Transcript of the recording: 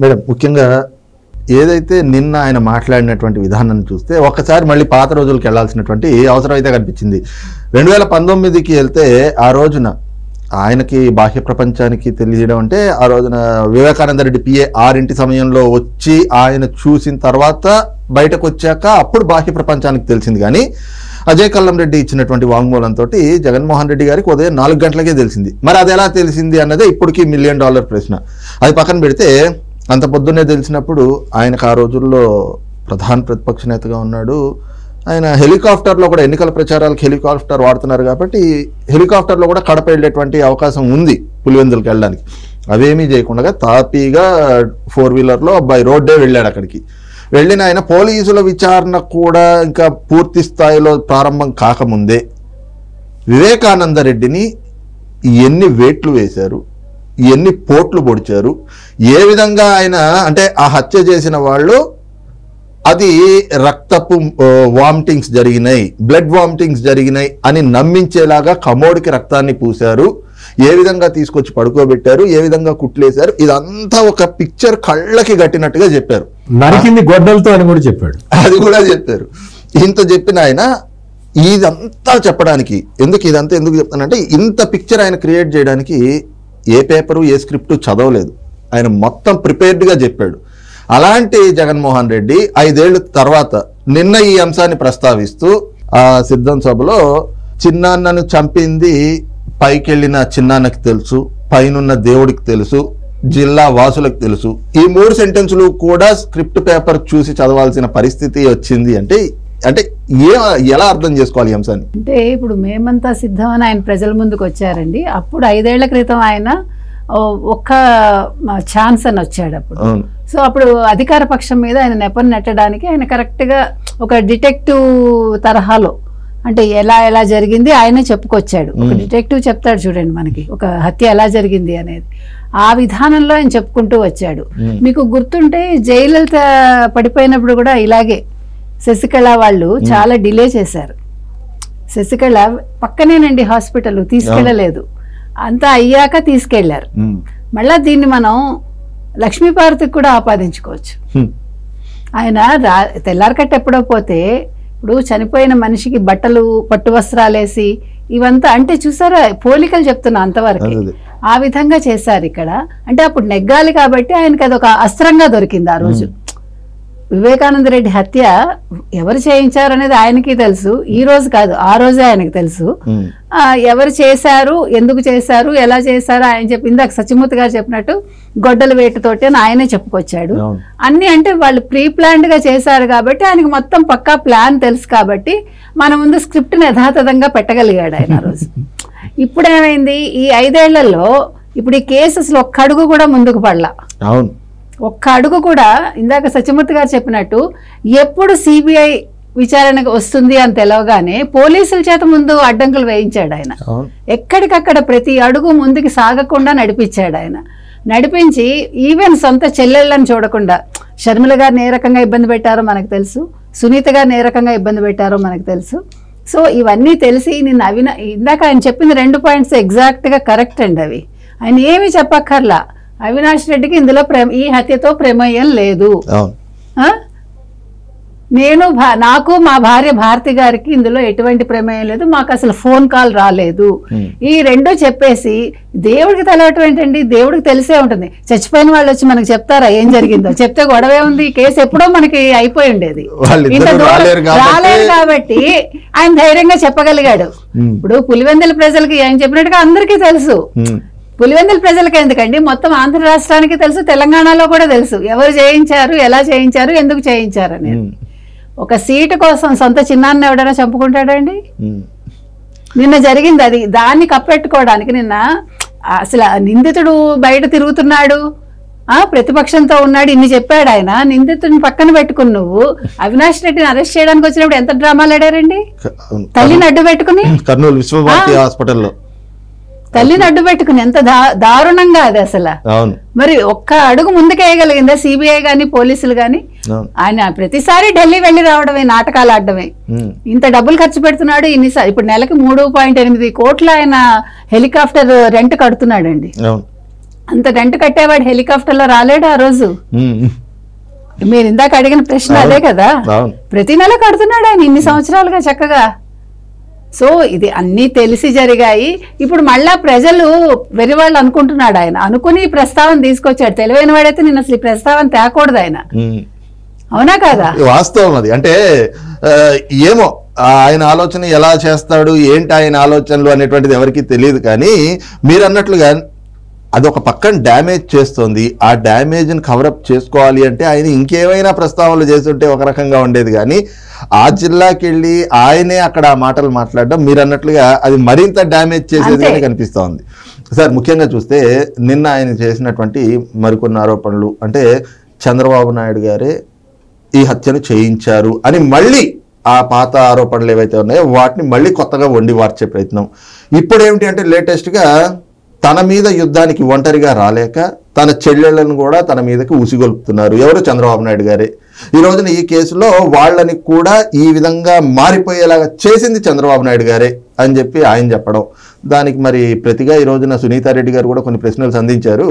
Madam, ముఖ్యంగా ఏదైతే నిన్న ఆయన మాట్లాడినటువంటి విధానాన్ని చూస్తే ఒక్కసారి మళ్ళీ పాత రోజులకు వెళ్లాల్సినటువంటి అవసరం అయితే కనిపించింది. 2019కి వెళ్తే ఆ రోజున ఆయనకి బాహ్య ప్రపంచానికి తెలియడం అంటే ఆ రోజున వివేకానంద రెడ్డి పిఏ 6 సమయంలో వచ్చి ఆయన చూసిన తర్వాత బయటకు వచ్చాక అప్పుడు బాహ్య ప్రపంచానికి తెలిసింది. కానీ అజయ్ కల్లం రెడ్డి ఇచ్చినటువంటి వాంగ్మూలంతో జగన్మోహన్ రెడ్డి గారికి ఉదయం 4 గంటలకే తెలిసింది. మరి అది ఎలా తెలిసింది అన్నదే ఇప్పటికీ $1 మిలియన్ ప్రశ్న. అది పక్కన పెడితే అంత పొద్దున్నే తెలిసినప్పుడు ఆయనకు ఆ రోజుల్లో ప్రధాన ప్రతిపక్ష నేతగా ఉన్నాడు. ఆయన హెలికాప్టర్లో కూడా ఎన్నికల ప్రచారాలకు హెలికాప్టర్ వాడుతున్నారు కాబట్టి హెలికాప్టర్లో కూడా కడప వెళ్ళేటువంటి అవకాశం ఉంది పులివెందులకు వెళ్ళడానికి. అవేమీ చేయకుండా తాపీగా 4 వీలర్లో బై రోడ్డే వెళ్ళాడు. అక్కడికి వెళ్ళిన ఆయన పోలీసుల విచారణ కూడా ఇంకా పూర్తి స్థాయిలో ప్రారంభం కాకముందే వివేకానంద రెడ్డిని ఎన్ని వేట్లు వేశారు, ఎన్ని పోట్లు పొడిచారు, ఏ విధంగా ఆయన అంటే ఆ హత్య చేసిన వాళ్ళు అది రక్తపు వామిటింగ్స్ జరిగినాయి, బ్లడ్ వామిటింగ్స్ జరిగినాయి అని నమ్మించేలాగా కమోడికి రక్తాన్ని పూశారు, ఏ విధంగా తీసుకొచ్చి పడుకోబెట్టారు, ఏ విధంగా కుట్లేశారు, ఇదంతా ఒక పిక్చర్ కళ్ళకి కట్టినట్టుగా చెప్పారు. నరికింది గొడ్డలతో అని కూడా చెప్పాడు. అది కూడా చెప్పారు. ఇంత చెప్పిన ఆయన ఇదంతా చెప్పడానికి ఇదంతా ఎందుకు చెప్తానంటే ఇంత పిక్చర్ ఆయన క్రియేట్ చేయడానికి ఏ పేపరు ఏ స్క్రిప్టు చదవలేదు. ఆయన మొత్తం ప్రిపేర్డ్గా చెప్పాడు. అలాంటి జగన్మోహన్ రెడ్డి 5 ఏళ్ల తర్వాత నిన్న ఈ అంశాన్ని ప్రస్తావిస్తూ ఆ సిద్ధం సభలో చిన్నాన్నను చంపింది పైకెళ్ళిన చిన్నాన్నకి తెలుసు, పైనున్న దేవుడికి తెలుసు, జిల్లా వాసులకు తెలుసు. ఈ 3 సెంటెన్సులు కూడా స్క్రిప్ట్ పేపర్ చూసి చదవాల్సిన పరిస్థితి వచ్చింది. అంటే ఎలా అర్థం చేసుకోవాలి ఈ అంశాన్ని? అంటే ఇప్పుడు మేమంతా సిద్ధం అని ఆయన ప్రజల ముందుకు వచ్చారండి. అప్పుడు 5 ఏళ్ల క్రితం ఆయన ఒక్క ఛాన్స్ అని వచ్చాడు అప్పుడు. సో అప్పుడు అధికార పక్షం మీద ఆయన నెపం నెట్టడానికి ఆయన కరెక్ట్గా ఒక డిటెక్టివ్ తరహాలో అంటే ఎలా జరిగింది ఆయనే చెప్పుకొచ్చాడు. ఒక డిటెక్టివ్ చెప్తాడు చూడండి మనకి ఒక హత్య ఎలా జరిగింది అనేది, ఆ విధానంలో ఆయన చెప్పుకుంటూ వచ్చాడు. మీకు గుర్తుంటే జయలలిత పడిపోయినప్పుడు కూడా ఇలాగే శశికళ వాళ్ళు చాలా డిలే చేశారు. శశికళ పక్కనేనండి హాస్పిటల్, తీసుకెళ్ళలేదు, అంతా అయ్యాక తీసుకెళ్లారు. మళ్ళా దీన్ని మనం లక్ష్మీపార్వతికి కూడా ఆపాదించుకోవచ్చు. ఆయన తెల్లారకట్ట ఎప్పుడో పోతే ఇప్పుడు చనిపోయిన మనిషికి బట్టలు పట్టు వస్త్రాలేసి ఇవంతా అంటే చూసారా పోలికలు చెప్తున్నా అంతవరకు ఆ విధంగా చేశారు ఇక్కడ. అంటే అప్పుడు నెగ్గాలి కాబట్టి ఆయనకి అదొక అస్త్రంగా దొరికింది ఆ రోజు. వివేకానంద రెడ్డి హత్య ఎవరు చేయించారు అనేది ఆయనకి తెలుసు, ఈ రోజు కాదు ఆ రోజే ఆయనకు తెలుసు. ఎవరు చేశారు, ఎందుకు చేశారు, ఎలా చేశారు ఆయన చెప్పి ఇందాక సత్యమూర్తి గారు చెప్పినట్టు గొడ్డల వేటుతోటి అని ఆయనే చెప్పుకొచ్చాడు. అన్ని అంటే వాళ్ళు ప్రీ ప్లాన్డ్ గా చేశారు కాబట్టి ఆయనకు మొత్తం పక్కా ప్లాన్ తెలుసు కాబట్టి మన ముందు స్క్రిప్ట్ ని యథాతథంగా పెట్టగలిగాడు ఆయన రోజు. ఇప్పుడు ఏమైంది ఈ 5 ఏళ్లలో ఇప్పుడు ఈ కేసెస్లో ఒక్క అడుగు కూడా ముందుకు పడలా. ఒక్క అడుగు కూడా ఇందాక సత్యమూర్తి గారు చెప్పినట్టు ఎప్పుడు సిబిఐ విచారణకు వస్తుంది అని తెలవగానే పోలీసుల చేత ముందు అడ్డంకులు వేయించాడు ఆయన. ఎక్కడికక్కడ ప్రతి అడుగు ముందుకు సాగకుండా నడిపించాడు ఆయన. నడిపించి ఈవెన్ సొంత చెల్లెళ్ళని చూడకుండా షర్మిల గారిని ఏ రకంగా ఇబ్బంది పెట్టారో మనకు తెలుసు, సునీత గారిని ఏ రకంగా ఇబ్బంది పెట్టారో మనకు తెలుసు. సో ఇవన్నీ తెలిసి నిన్న ఇందాక ఆయన చెప్పింది 2 పాయింట్స్ ఎగ్జాక్ట్గా కరెక్ట్ అండి. అవి ఆయన ఏమి చెప్పక్కర్లా. అవినాష్ రెడ్డికి ఇందులో ఈ హత్యతో ప్రమేయం లేదు. నాకు మా భార్య భారతి గారికి ఇందులో ఎటువంటి ప్రమేయం లేదు, మాకు అసలు ఫోన్ కాల్ రాలేదు. ఈ 2 చెప్పేసి దేవుడికి తెలవటం ఏంటండి, దేవుడికి తెలిసే ఉంటుంది. చచ్చిపోయిన వాళ్ళు వచ్చి మనకు చెప్తారా ఏం జరిగిందో? చెప్తే గొడవే ఉంది, కేసు ఎప్పుడో మనకి అయిపోయి ఉండేది. ఇంత రాలేదు కాబట్టి ఆయన ధైర్యంగా చెప్పగలిగాడు. ఇప్పుడు పులివెందుల ప్రజలకి ఆయన చెప్పినట్టుగా అందరికీ తెలుసు. పులివెందుల ప్రజలకి ఎందుకండి, మొత్తం ఆంధ్ర రాష్ట్రానికి తెలుసు, తెలంగాణలో కూడా తెలుసు ఎవరు చేయించారు, ఎలా చేయించారు, ఎందుకు చేయించారు అనేది. ఒక సీటు కోసం సొంత చిన్నాన్ని ఎవడైనా చంపుకుంటాడండి? నిన్న జరిగింది అది. దాన్ని కప్పెట్టుకోవడానికి నిన్న అసలు నిందితుడు బయట తిరుగుతున్నాడు, ప్రతిపక్షంతో ఉన్నాడు, ఇన్ని చెప్పాడు ఆయన. నిందితుడిని పక్కన పెట్టుకుని నువ్వు అవినాష్ రెడ్డిని అరెస్ట్ చేయడానికి వచ్చినప్పుడు ఎంత డ్రామాలు ఆడారండి. తల్లిని అడ్డు పెట్టుకుని కర్నూలు విశ్వభారతి హాస్పిటల్లో తల్లిని అడ్డు పెట్టుకుని ఎంత దారుణంగా అది అసలు. మరి ఒక్క అడుగు ముందుకేయగలిగిందా సిబిఐ గాని పోలీసులు గాని? ఆయన ప్రతిసారి ఢిల్లీ వెళ్లి రావడమే, నాటకాలు ఆడడమే. ఇంత డబ్బులు ఖర్చు పెడుతున్నాడు ఇన్నిసార్లు. ఇప్పుడు నెలకి 3.8 కోట్ల ఆయన హెలికాప్టర్ రెంట్ కడుతున్నాడండి. అంత రెంట్ కట్టేవాడు హెలికాప్టర్లో రాలేడు ఆ రోజు. మీరు ఇందాక అడిగిన ప్రశ్న అదే కదా. ప్రతి నెల కడుతున్నాడు ఆయన ఇన్ని సంవత్సరాలుగా చక్కగా. సో ఇది అన్నీ తెలిసి జరిగాయి. ఇప్పుడు మళ్ళా ప్రజలు వెరివాళ్ళు అనుకుంటున్నాడు ఆయన, అనుకుని ఈ ప్రస్తావన తీసుకొచ్చాడు. తెలివైన వాడైతే నేను అసలు ఈ ప్రస్తావన తేకూడదు ఆయన, అవునా కదా? వాస్తవం అది. అంటే ఏమో ఆయన ఆలోచన ఎలా చేస్తాడు, ఏంటి ఆయన ఆలోచనలు అనేటువంటిది ఎవరికి తెలియదు. కానీ మీరు అన్నట్లుగా అదొక పక్కన డ్యామేజ్ చేస్తుంది. ఆ డ్యామేజ్ని కవరప్ చేసుకోవాలి అంటే ఆయన ఇంకేమైనా ప్రస్తావనలు చేస్తుంటే ఒక రకంగా ఉండేది. కానీ ఆ జిల్లాకి వెళ్ళి ఆయనే అక్కడ ఆ మాటలు మాట్లాడడం మీరు అన్నట్లుగా అది మరింత డ్యామేజ్ చేసేదిగానే కనిపిస్తూ ఉంది. సార్, ముఖ్యంగా చూస్తే నిన్న ఆయన చేసినటువంటి మరికొన్ని ఆరోపణలు, అంటే చంద్రబాబు నాయుడు గారే ఈ హత్యను చేయించారు అని మళ్ళీ ఆ పాత ఆరోపణలు ఏవైతే ఉన్నాయో వాటిని మళ్ళీ కొత్తగా వండి వార్చే ప్రయత్నం. ఇప్పుడు ఏమిటి అంటే లేటెస్ట్గా తన మీద యుద్ధానికి ఒంటరిగా రాలేక తన చెల్లెళ్లను కూడా తన మీదకి ఉసిగొల్పుతున్నారు. ఎవరు? చంద్రబాబు నాయుడు గారే. ఈ రోజున ఈ కేసులో వాళ్ళని కూడా ఈ విధంగా మారిపోయేలాగా చేసింది చంద్రబాబు నాయుడు గారే అని చెప్పి ఆయన చెప్పడం, దానికి మరి ప్రతిగా ఈ రోజున సునీతారెడ్డి గారు కూడా కొన్ని ప్రశ్నలు సంధించారు.